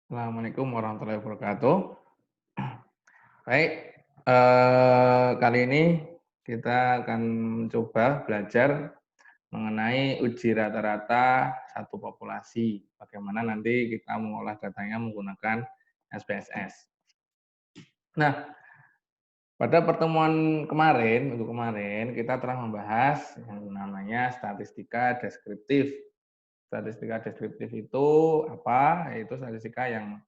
Assalamualaikum warahmatullahi wabarakatuh. Baik, kali ini kita akan mencoba belajar mengenai uji rata-rata satu populasi. Bagaimana nanti kita mengolah datanya menggunakan SPSS. Nah, pada pertemuan kemarin, minggu kemarin, kita telah membahas yang namanya statistika deskriptif. Statistika deskriptif itu apa? Yaitu statistika yang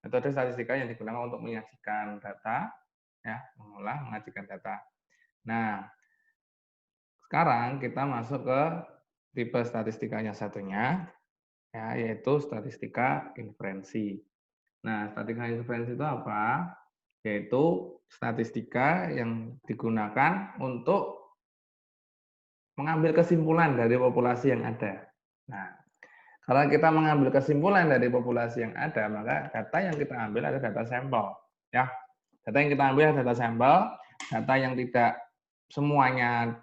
metode statistika yang digunakan untuk menyajikan data, ya, mengolah, mengajikan data. Nah, sekarang kita masuk ke tipe statistikanya satunya, ya, yaitu statistika inferensi. Nah, statistika inferensi itu apa? Yaitu statistika yang digunakan untuk mengambil kesimpulan dari populasi yang ada. Nah, karena kita mengambil kesimpulan dari populasi yang ada, maka data yang kita ambil adalah data sampel, ya. Data yang kita ambil adalah data sampel, data yang tidak semuanya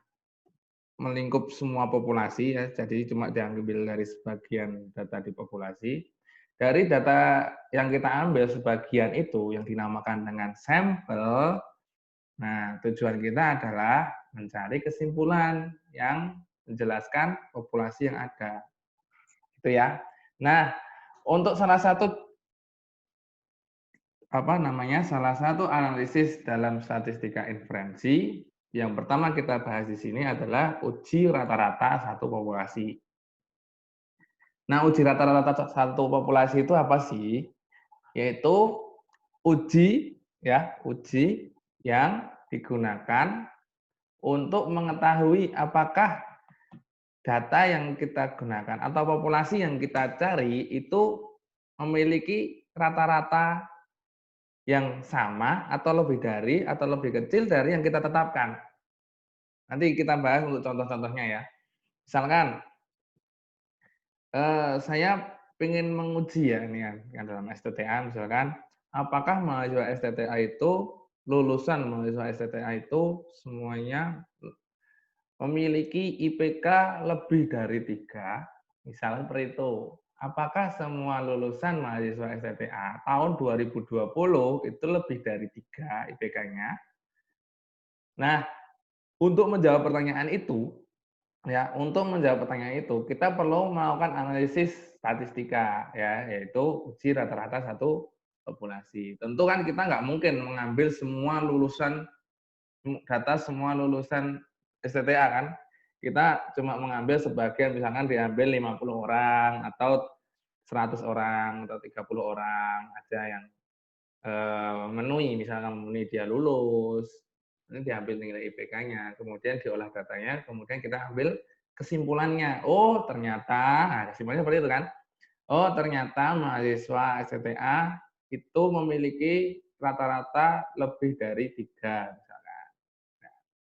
melingkup semua populasi, ya. Jadi cuma diambil dari sebagian data di populasi. Dari data yang kita ambil sebagian itu yang dinamakan dengan sampel. Nah, tujuan kita adalah mencari kesimpulan yang menjelaskan populasi yang ada. Itu ya. Nah, untuk salah satu analisis dalam statistika inferensi yang pertama kita bahas di sini adalah uji rata-rata satu populasi. Nah, uji rata-rata satu populasi itu apa sih? Yaitu uji yang digunakan untuk mengetahui apakah data yang kita gunakan atau populasi yang kita cari itu memiliki rata-rata yang sama atau lebih dari atau lebih kecil dari yang kita tetapkan. Nanti kita bahas untuk contoh-contohnya ya. Misalkan saya ingin menguji ya ini yang dalam STTA misalkan, apakah mahasiswa STTA itu lulusan mahasiswa STTA itu semuanya memiliki IPK lebih dari 3, misalnya seperti itu. Apakah semua lulusan mahasiswa STTA tahun 2020 itu lebih dari 3 IPK-nya? Nah, untuk menjawab pertanyaan itu, ya, untuk menjawab pertanyaan itu, kita perlu melakukan analisis statistika, ya, yaitu uji rata-rata satu populasi. Tentu kan kita nggak mungkin mengambil semua lulusan data semua lulusan STTA kan. Kita cuma mengambil sebagian, misalkan diambil 50 orang atau 100 orang atau 30 orang aja yang memenuhi, misalkan memenuhi dia lulus, ini diambil nilai IPK-nya, kemudian diolah datanya, kemudian kita ambil kesimpulannya. Oh, ternyata, nah kesimpulannya seperti itu kan. Oh, ternyata mahasiswa STTA itu memiliki rata-rata lebih dari 3 misalkan.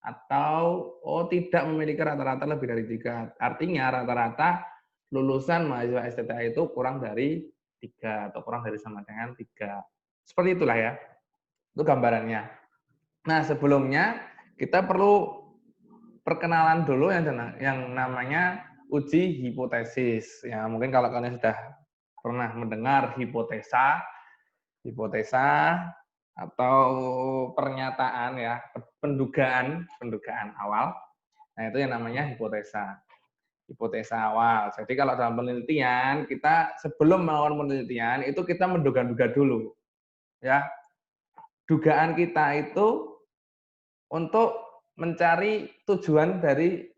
Atau oh tidak memiliki rata-rata lebih dari 3. Artinya rata-rata lulusan mahasiswa STTA itu kurang dari 3 atau kurang dari sama dengan 3. Seperti itulah ya. Itu gambarannya. Nah, sebelumnya kita perlu perkenalan dulu yang namanya uji hipotesis. Ya, mungkin kalau kalian sudah pernah mendengar hipotesa, hipotesa atau pernyataan ya, pendugaan awal. Nah, itu yang namanya hipotesa. Hipotesa awal. Jadi kalau dalam penelitian, kita sebelum melakukan penelitian itu kita menduga-duga dulu. Ya, dugaan kita itu untuk mencari tujuan dari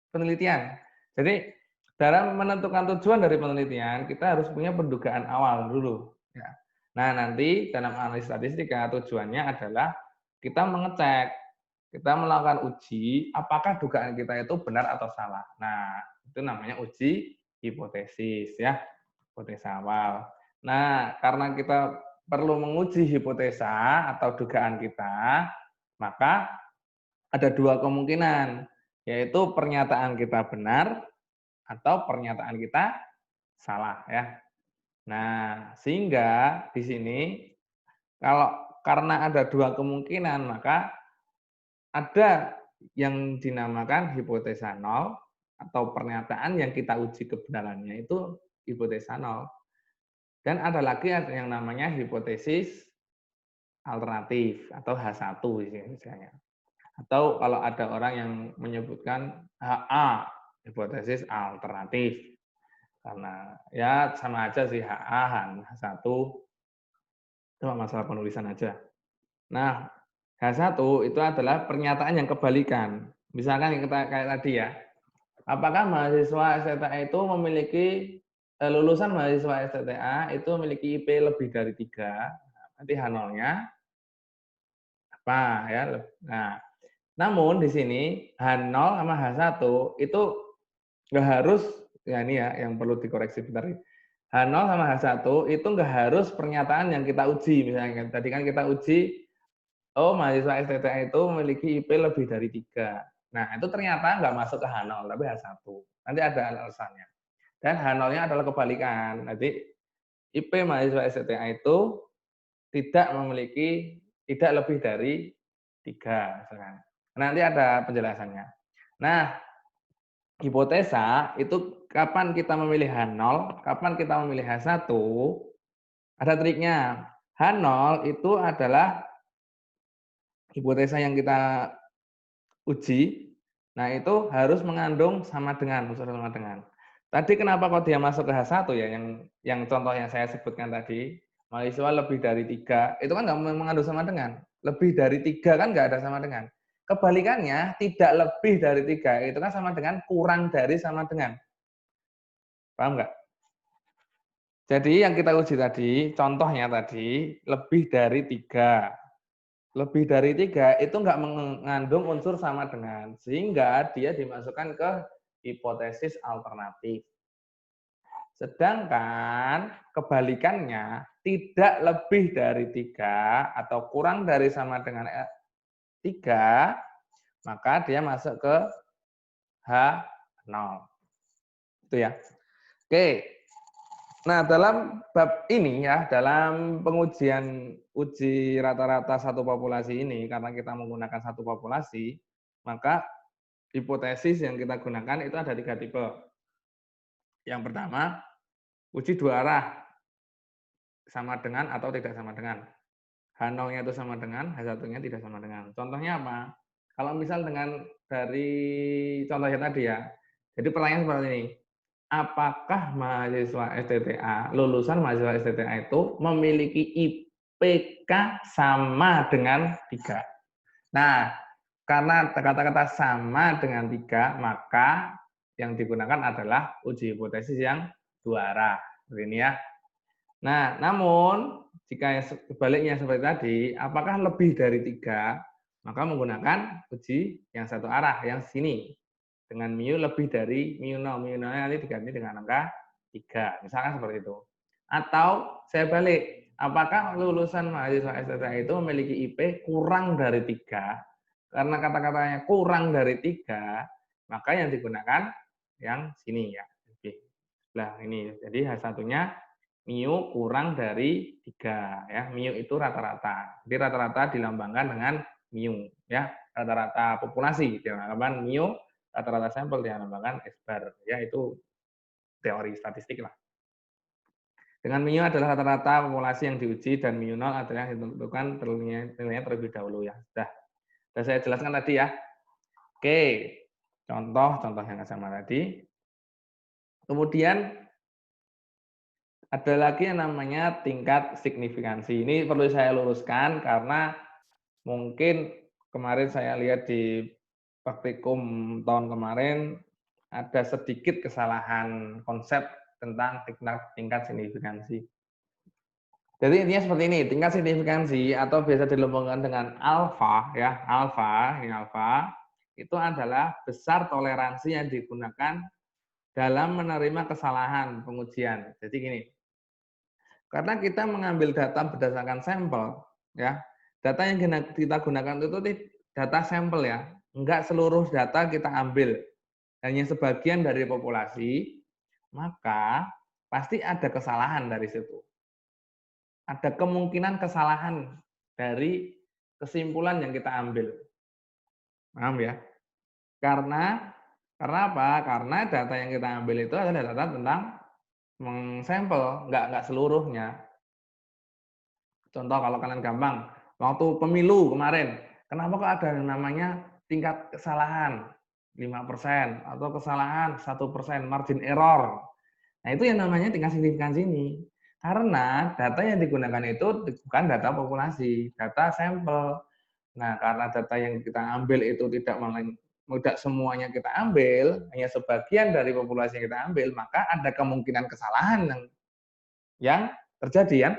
penelitian. Jadi dalam menentukan tujuan dari penelitian, kita harus punya pendugaan awal dulu. Ya. Nah, nanti dalam analisis statistika tujuannya adalah kita mengecek, kita melakukan uji, apakah dugaan kita itu benar atau salah. Nah, itu namanya uji hipotesis ya, hipotesa awal. Nah, karena kita perlu menguji hipotesa atau dugaan kita, maka ada dua kemungkinan, yaitu pernyataan kita benar atau pernyataan kita salah ya. Nah, sehingga di sini kalau karena ada dua kemungkinan, maka ada yang dinamakan hipotesa nol atau pernyataan yang kita uji kebenarannya itu hipotesa nol. Dan ada lagi yang namanya hipotesis alternatif atau H1 misalnya. Atau kalau ada orang yang menyebutkan HA, hipotesis alternatif. Karena ya sama aja sih HA, H1, cuma masalah penulisan aja. Nah, H1 itu adalah pernyataan yang kebalikan. Misalkan yang kita kayak tadi ya, apakah mahasiswa STTA itu memiliki lulusan mahasiswa STTA itu memiliki IP lebih dari 3, nanti H0-nya apa ya. Nah, namun di sini H0 sama H1 itu nggak harus, ya ini ya yang perlu dikoreksi bentar. H0 sama H1 itu nggak harus pernyataan yang kita uji. Misalnya tadi kan kita uji, oh mahasiswa STTA itu memiliki IP lebih dari 3. Nah itu ternyata nggak masuk ke H0, tapi H1. Nanti ada alasannya. Dan H0-nya adalah kebalikan. Nanti IP mahasiswa STTA itu tidak lebih dari 3. Misalkan. Nanti ada penjelasannya. Nah, hipotesa itu kapan kita memilih H0, kapan kita memilih H1, ada triknya. H0 itu adalah hipotesa yang kita uji, nah itu harus mengandung sama dengan, unsur sama dengan. Tadi kenapa kok dia masuk ke H1 ya, yang contoh yang saya sebutkan tadi, mahasiswa lebih dari 3, itu kan nggak mengandung sama dengan. Lebih dari 3 kan nggak ada sama dengan. Kebalikannya, tidak lebih dari 3, itu kan sama dengan kurang dari sama dengan. Paham nggak? Jadi yang kita uji tadi, contohnya tadi, lebih dari 3. Lebih dari 3 itu nggak mengandung unsur sama dengan, sehingga dia dimasukkan ke hipotesis alternatif. Sedangkan kebalikannya, tidak lebih dari 3 atau kurang dari sama dengan 3, maka dia masuk ke H0. Itu ya. Oke. Nah, dalam bab ini ya, dalam pengujian uji rata-rata satu populasi ini, karena kita menggunakan satu populasi, maka hipotesis yang kita gunakan itu ada 3 tipe. Yang pertama, uji 2 arah, sama dengan atau tidak sama dengan. H0-nya itu sama dengan, H1-nya tidak sama dengan. Contohnya apa? Kalau misal dengan dari contohnya tadi ya, jadi pertanyaan seperti ini, apakah mahasiswa STTA, lulusan mahasiswa STTA itu memiliki IPK sama dengan 3? Nah, karena kata-kata sama dengan 3, maka yang digunakan adalah uji hipotesis yang 2 arah. Seperti ini ya. Nah, namun jika sebaliknya seperti tadi, apakah lebih dari 3, maka menggunakan uji yang 1 arah, yang sini. Dengan mu lebih dari mu 0. Mu 0 nanti diganti dengan angka 3. Misalkan seperti itu. Atau saya balik, apakah lulusan mahasiswa STTA itu memiliki IP kurang dari 3? Karena kata-katanya kurang dari 3, maka yang digunakan yang sini ya. Nah, ini. Jadi H1-nya mu kurang dari 3 ya. Mu itu rata-rata. Jadi rata-rata dilambangkan dengan mu ya. Rata-rata populasi dilambangkan mu, rata-rata sampel dilambangkan S-bar ya, itu teori statistik lah. Dengan mu adalah rata-rata populasi yang diuji dan mu 0 adalah yang ditentukan nilainya terlebih dahulu ya. Sudah saya jelaskan tadi ya. Oke. Contoh yang sama tadi. Kemudian ada lagi yang namanya tingkat signifikansi. Ini perlu saya luruskan karena mungkin kemarin saya lihat di praktikum tahun kemarin ada sedikit kesalahan konsep tentang tingkat signifikansi. Jadi intinya seperti ini, tingkat signifikansi atau biasa dilambangkan dengan alfa ya, alfa itu adalah besar toleransi yang digunakan dalam menerima kesalahan pengujian. Jadi gini, karena kita mengambil data berdasarkan sampel, ya. Data yang kita gunakan itu data sampel ya, enggak seluruh data kita ambil, hanya sebagian dari populasi, maka pasti ada kesalahan dari situ. Ada kemungkinan kesalahan dari kesimpulan yang kita ambil. Paham ya? Karena apa? Karena data yang kita ambil itu adalah data tentang mengsampel, nggak seluruhnya. Contoh kalau kalian gampang, waktu pemilu kemarin, kenapa kok ada yang namanya tingkat kesalahan 5% atau kesalahan 1%, margin error. Nah, itu yang namanya tingkat signifikansi ini. Karena data yang digunakan itu bukan data populasi, data sampel. Nah, karena data yang kita ambil itu tidak semuanya kita ambil, hanya sebagian dari populasi yang kita ambil, maka ada kemungkinan kesalahan yang terjadi ya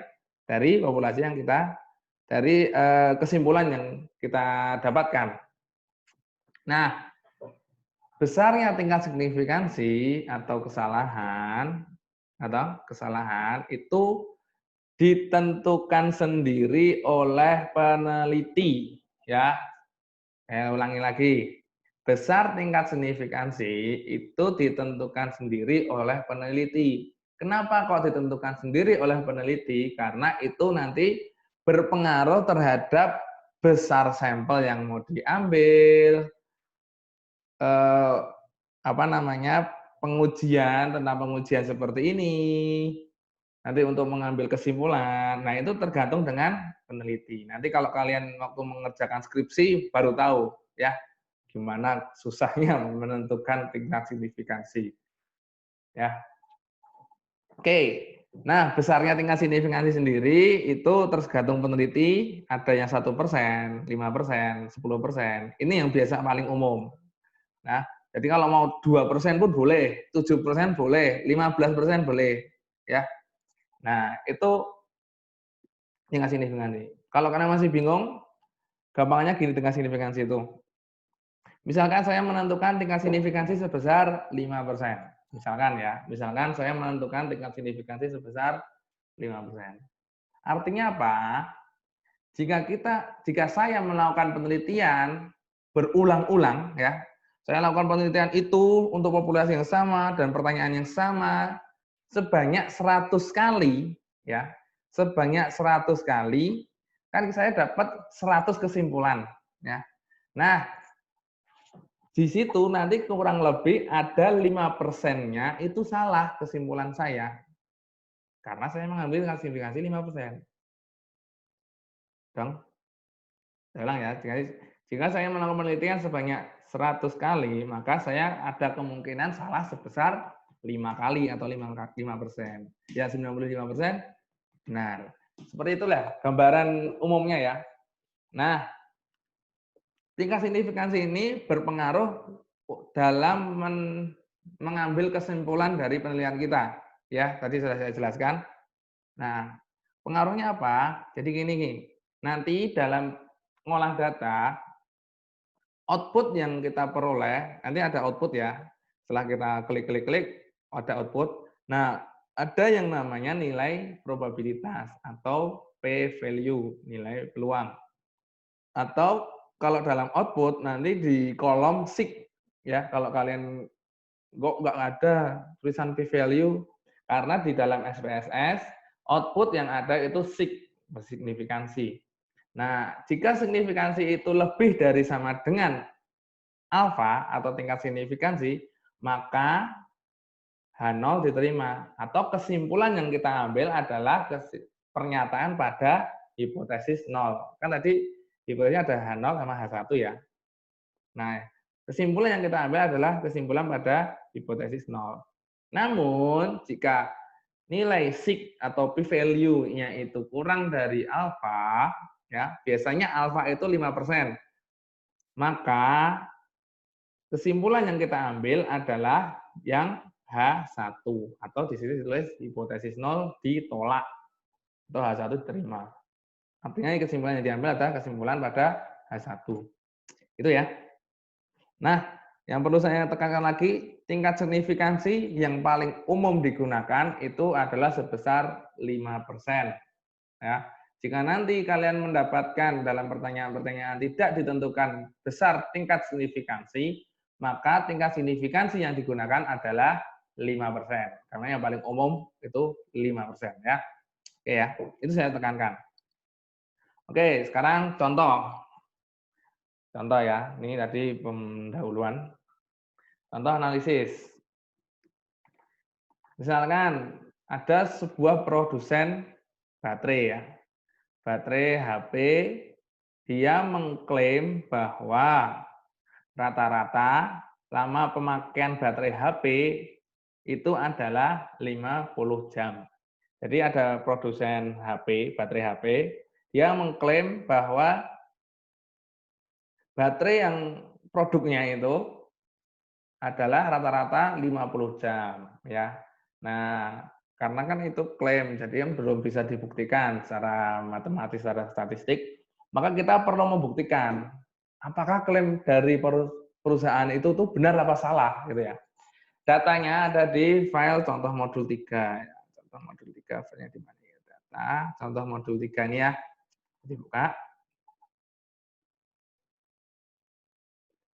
dari populasi yang dari kesimpulan yang kita dapatkan. Nah, besarnya tingkat signifikansi atau kesalahan itu ditentukan sendiri oleh peneliti ya. Saya ulangi lagi. Besar tingkat signifikansi itu ditentukan sendiri oleh peneliti. Kenapa kok ditentukan sendiri oleh peneliti? Karena itu nanti berpengaruh terhadap besar sampel yang mau diambil, eh, pengujian tentang pengujian seperti ini. Nanti untuk mengambil kesimpulan, nah itu tergantung dengan peneliti. Nanti kalau kalian waktu mengerjakan skripsi baru tahu ya gimana susahnya menentukan tingkat signifikansi. Ya. Oke. Nah, besarnya tingkat signifikansi sendiri itu tergantung peneliti, ada yang 1%, 5%, 10%. Ini yang biasa paling umum. Nah, jadi kalau mau 2% pun boleh, 7% boleh, 15% boleh. Ya. Nah, itu tingkat signifikansi. Kalau kalian masih bingung, gampangnya gini tingkat signifikansi itu. Misalkan saya menentukan tingkat signifikansi sebesar 5%. Misalkan saya menentukan tingkat signifikansi sebesar 5%. Artinya apa? Jika saya melakukan penelitian berulang-ulang ya, saya lakukan penelitian itu untuk populasi yang sama dan pertanyaan yang sama sebanyak 100 kali ya. Sebanyak 100 kali kan saya dapat 100 kesimpulan ya. Nah, di situ nanti kurang lebih ada 5%-nya itu salah kesimpulan saya. Karena saya mengambil klasifikasi 5%. Dong, saya ulang ya. Jika saya melakukan penelitian sebanyak 100 kali, maka saya ada kemungkinan salah sebesar 5 kali atau 5%. Ya, 95% benar. Seperti itulah gambaran umumnya ya. Nah, tingkat signifikansi ini berpengaruh dalam mengambil kesimpulan dari penelitian kita. Ya, tadi sudah saya jelaskan. Nah, pengaruhnya apa? Jadi gini, nanti dalam ngolah data, output yang kita peroleh, nanti ada output ya. Setelah kita klik, ada output. Nah, ada yang namanya nilai probabilitas atau p-value, nilai peluang. Atau kalau dalam output nanti di kolom sig ya, kalau kalian kok nggak ada tulisan p-value karena di dalam SPSS output yang ada itu signifikansi. Nah, jika signifikansi itu lebih dari sama dengan alfa atau tingkat signifikansi, maka H0 diterima atau kesimpulan yang kita ambil adalah pernyataan pada hipotesis 0. Kan tadi hipotesisnya ada H0 sama H1 ya. Nah, kesimpulan yang kita ambil adalah kesimpulan pada hipotesis 0. Namun, jika nilai sig atau p-value-nya itu kurang dari alfa, ya, biasanya alfa itu 5%. Maka kesimpulan yang kita ambil adalah yang H1 atau di sini ditulis hipotesis 0 ditolak atau H1 diterima. Artinya kesimpulan yang diambil adalah kesimpulan pada H1. Itu ya. Nah, yang perlu saya tekankan lagi, tingkat signifikansi yang paling umum digunakan itu adalah sebesar 5%. Ya. Jika nanti kalian mendapatkan dalam pertanyaan-pertanyaan tidak ditentukan besar tingkat signifikansi, maka tingkat signifikansi yang digunakan adalah 5%. Karena yang paling umum itu 5% ya. Oke ya, itu saya tekankan. Oke, sekarang contoh. Contoh ya, ini tadi pendahuluan. Contoh analisis. Misalkan ada sebuah produsen baterai ya, baterai HP, dia mengklaim bahwa rata-rata lama pemakaian baterai HP itu adalah 50 jam. Jadi ada produsen HP, baterai HP, dia mengklaim bahwa baterai yang produknya itu adalah rata-rata 50 jam ya. Nah, karena kan itu klaim, jadi yang belum bisa dibuktikan secara matematis, secara statistik, maka kita perlu membuktikan apakah klaim dari perusahaan itu tuh benar apa salah gitu ya. Datanya ada di file contoh modul 3. Contoh modul 3 filenya di mana ya? Data, contoh modul 3 ini ya. Dibuka.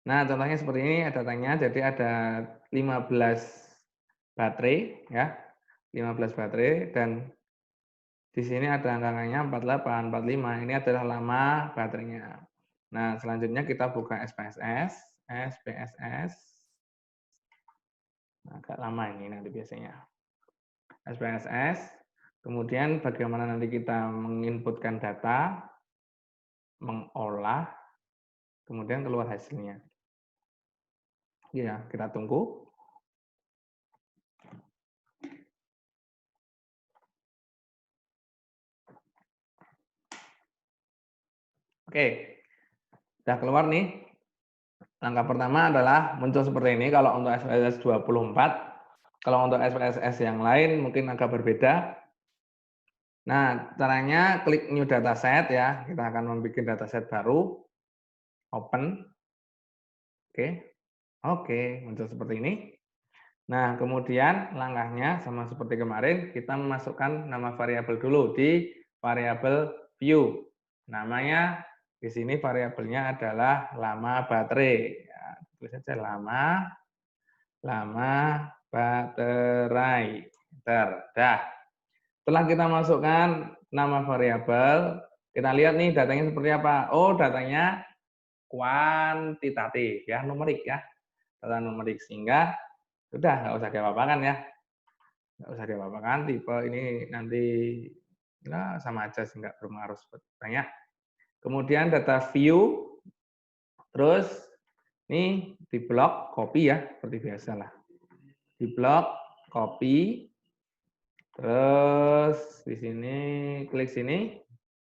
Nah, contohnya seperti ini datanya. Jadi ada 15 baterai ya. 15 baterai dan di sini ada angka-angkanya 48, 45. Ini adalah lama baterainya. Nah, selanjutnya kita buka SPSS, SPSS. Nah, agak lama ini nanti biasanya. SPSS. Kemudian bagaimana nanti kita menginputkan data, mengolah, kemudian keluar hasilnya. Ya, kita tunggu. Oke, sudah keluar nih. Langkah pertama adalah muncul seperti ini kalau untuk SPSS 24. Kalau untuk SPSS yang lain mungkin agak berbeda. Nah, caranya klik new dataset ya. Kita akan membuat dataset baru. Open. Oke. Oke, muncul seperti ini. Nah, kemudian langkahnya sama seperti kemarin, kita memasukkan nama variabel dulu di variabel view. Namanya di sini variabelnya adalah lama baterai. Ya, tulis saja lama baterai. Dah. Setelah kita masukkan nama variabel, kita lihat nih datanya seperti apa. Oh, datanya kuantitatif ya, numerik ya. Data numerik sehingga sudah nggak usah diapa-apakan ya. Nggak usah diapa-apakan, tipe ini nanti ya sama aja sih, nggak berpengaruh banyak. Kemudian data view, terus ini di blok copy ya, seperti biasa lah. Di blok copy, terus di sini klik sini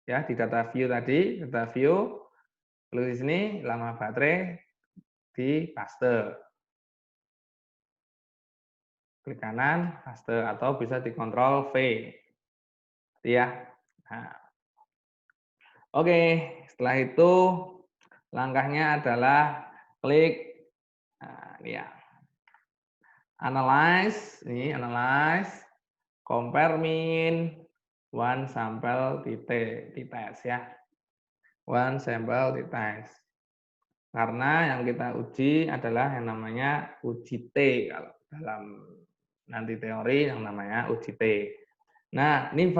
ya di data view tadi, data view, klik di sini lama baterai di paste. Klik kanan, paste atau bisa dikontrol V. Ya. Nah, oke, setelah itu langkahnya adalah klik ini ya. Analyze, ini analyze, compare mean, one sample t-test ya. One sample t-test. Karena yang kita uji adalah yang namanya uji T kalau dalam nanti teori yang namanya uji T. Nah, ini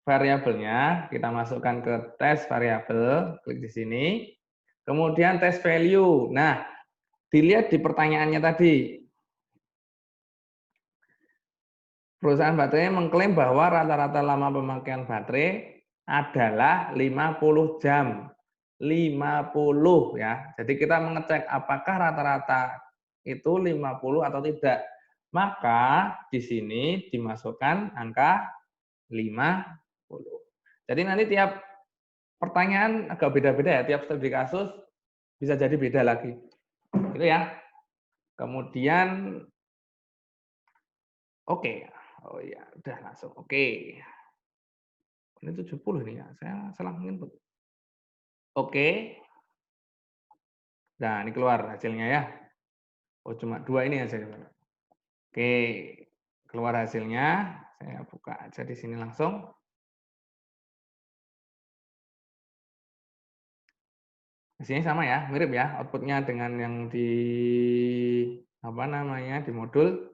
variabelnya kita masukkan ke tes variabel, klik di sini. Kemudian tes value. Nah, dilihat di pertanyaannya tadi. Perusahaan baterai mengklaim bahwa rata-rata lama pemakaian baterai adalah 50 jam. 50 ya. Jadi kita mengecek apakah rata-rata itu 50 atau tidak. Maka di sini dimasukkan angka 50. Jadi nanti tiap pertanyaan agak beda-beda ya, tiap studi kasus bisa jadi beda lagi. Gitu ya. Kemudian oke. Oh iya, udah langsung. Oke. Ini 70 nih ya, saya salah input. Oke. Nah, ini keluar hasilnya ya. Oh, cuma 2 ini hasilnya. Oke. Keluar hasilnya. Saya buka aja di sini langsung. Di sini sama ya, mirip ya outputnya dengan yang di apa namanya di modul.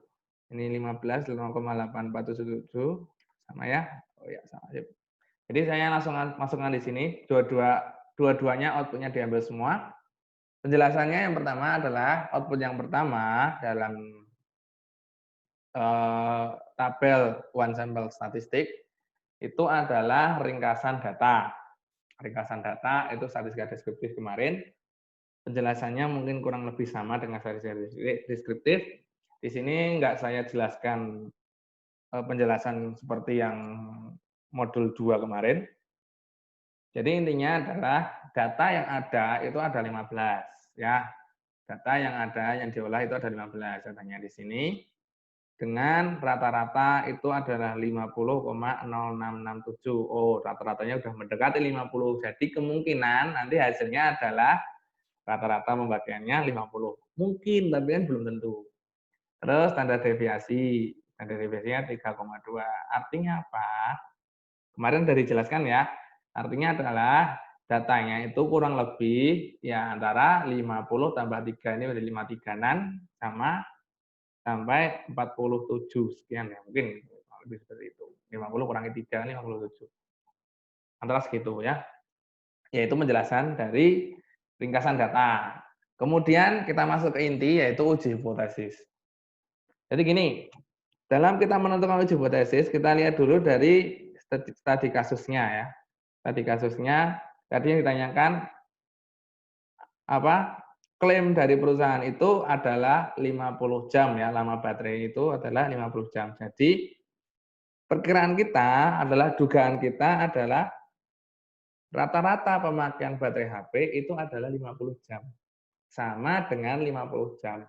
Ini 15 0,8477 sama ya. Oh ya, sama. Jadi saya langsung masukkan di sini dua-duanya outputnya diambil semua. Penjelasannya yang pertama adalah output yang pertama dalam tabel one sample statistik itu adalah ringkasan data. Ringkasan data itu statistika deskriptif kemarin. Penjelasannya mungkin kurang lebih sama dengan statistika deskriptif. Di sini nggak saya jelaskan penjelasan seperti yang modul 2 kemarin. Jadi intinya adalah data yang ada itu ada 15 ya. Data yang ada yang diolah itu ada 15 datanya di sini. Dengan rata-rata itu adalah 50,0667. Oh, rata-ratanya sudah mendekati 50. Jadi kemungkinan nanti hasilnya adalah rata-rata pembagiannya 50. Mungkin, tapi kan belum tentu. Terus standar deviasi. Standar deviasinya 3,2. Artinya apa? Kemarin sudah dijelaskan ya. Artinya adalah datanya itu kurang lebih ya antara 50 tambah 3 ini udah 53-an sama sampai 47 sekian ya mungkin lebih seperti itu. 50 kurangi 3 ini 57. Antara segitu ya. Yaitu penjelasan dari ringkasan data. Kemudian kita masuk ke inti yaitu uji hipotesis. Jadi gini, dalam kita menentukan uji hipotesis kita lihat dulu dari studi kasusnya ya. Studi kasusnya tadi yang ditanyakan apa? Klaim dari perusahaan itu adalah 50 jam ya, lama baterai itu adalah 50 jam. Jadi perkiraan kita adalah dugaan kita adalah rata-rata pemakaian baterai HP itu adalah 50 jam. Sama dengan 50 jam.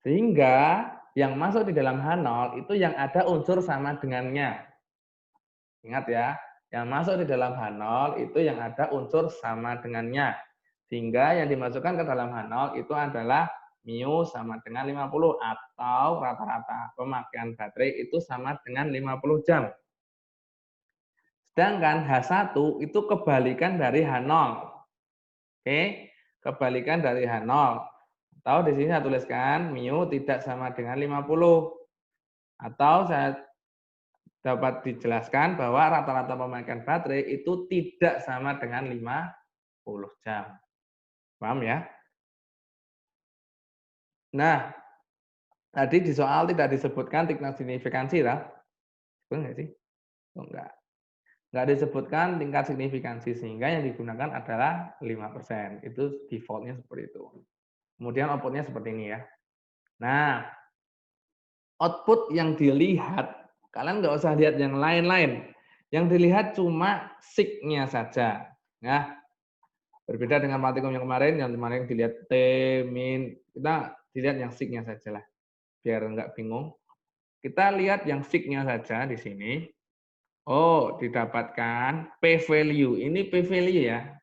Sehingga yang masuk di dalam H0 itu yang ada unsur sama dengannya. Ingat ya, yang masuk di dalam H0 itu yang ada unsur sama dengannya. Sehingga yang dimasukkan ke dalam H0 itu adalah mu sama dengan 50 atau rata-rata pemakaian baterai itu sama dengan 50 jam. Sedangkan H1 itu kebalikan dari H0. Oke, kebalikan dari H0. Atau di sini saya tuliskan mu tidak sama dengan 50. Atau saya dapat dijelaskan bahwa rata-rata pemakaian baterai itu tidak sama dengan 50 jam. Paham ya? Nah, tadi di soal tidak disebutkan tingkat signifikansi, lah. Betul nggak sih? Oh, enggak. Enggak disebutkan tingkat signifikansi, sehingga yang digunakan adalah 5%. Itu default-nya seperti itu. Kemudian output-nya seperti ini ya. Nah, output yang dilihat, kalian nggak usah lihat yang lain-lain. Yang dilihat cuma sig-nya saja. Ya, berbeda dengan praktikum yang kemarin dilihat T, min, kita dilihat yang sig-nya saja lah, biar nggak bingung. Kita lihat yang sig-nya saja di sini. Oh, didapatkan p-value. Ini p-value ya.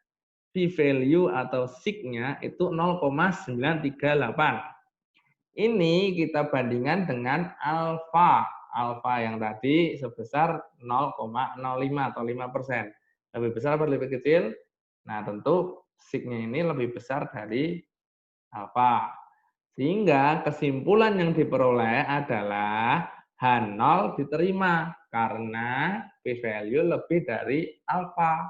P-value atau sig-nya itu 0,938. Ini kita bandingkan dengan alfa. Alfa yang tadi sebesar 0,05 atau 5%. Lebih besar atau lebih kecil? Nah, tentu sig-nya ini lebih besar dari alfa. Sehingga kesimpulan yang diperoleh adalah H0 diterima karena p-value lebih dari alfa.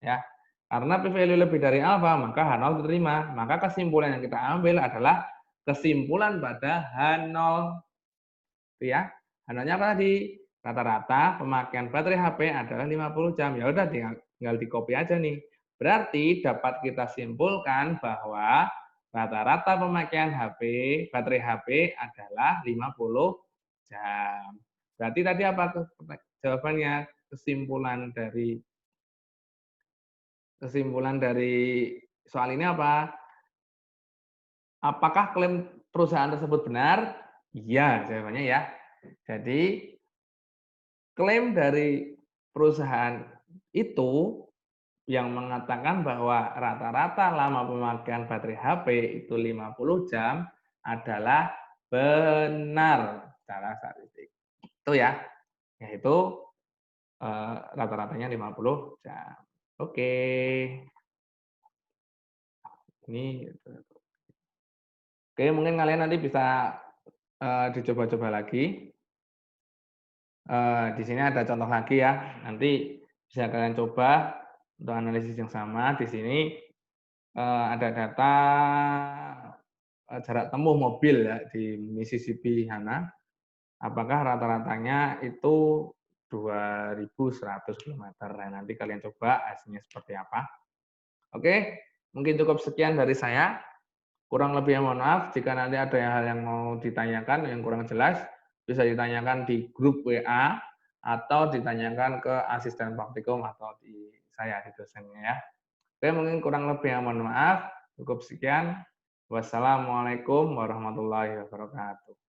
Ya. Karena p-value lebih dari alfa, maka H0 diterima. Maka kesimpulan yang kita ambil adalah kesimpulan pada H0. Itu ya. H0-nya apa tadi? Rata-rata pemakaian baterai HP adalah 50 jam. Ya udah tinggal di-copy aja nih. Berarti dapat kita simpulkan bahwa rata-rata pemakaian baterai HP adalah 50 jam. Berarti tadi apa jawabannya? Kesimpulan dari soal ini apa? Apakah klaim perusahaan tersebut benar? Iya, jawabannya ya. Jadi klaim dari perusahaan itu yang mengatakan bahwa rata-rata lama pemakaian baterai HP itu 50 jam adalah benar secara statistik. Itu ya, yaitu rata-ratanya 50 jam. Oke. Ini Oke, mungkin kalian nanti bisa dicoba-coba lagi. Di sini ada contoh lagi ya. Nanti bisa kalian coba untuk analisis yang sama. Di sini ada data jarak tempuh mobil ya di Mississippi sana. apakah rata-ratanya itu 2.100 kilometer. Nah, nanti kalian coba hasilnya seperti apa. Oke, mungkin cukup sekian dari saya. Kurang lebihnya mohon maaf, jika nanti ada hal yang mau ditanyakan yang kurang jelas, bisa ditanyakan di grup WA atau ditanyakan ke asisten praktikum atau di saya, di dosennya ya. Oke, mungkin kurang lebihnya mohon maaf. Cukup sekian. Wassalamualaikum warahmatullahi wabarakatuh.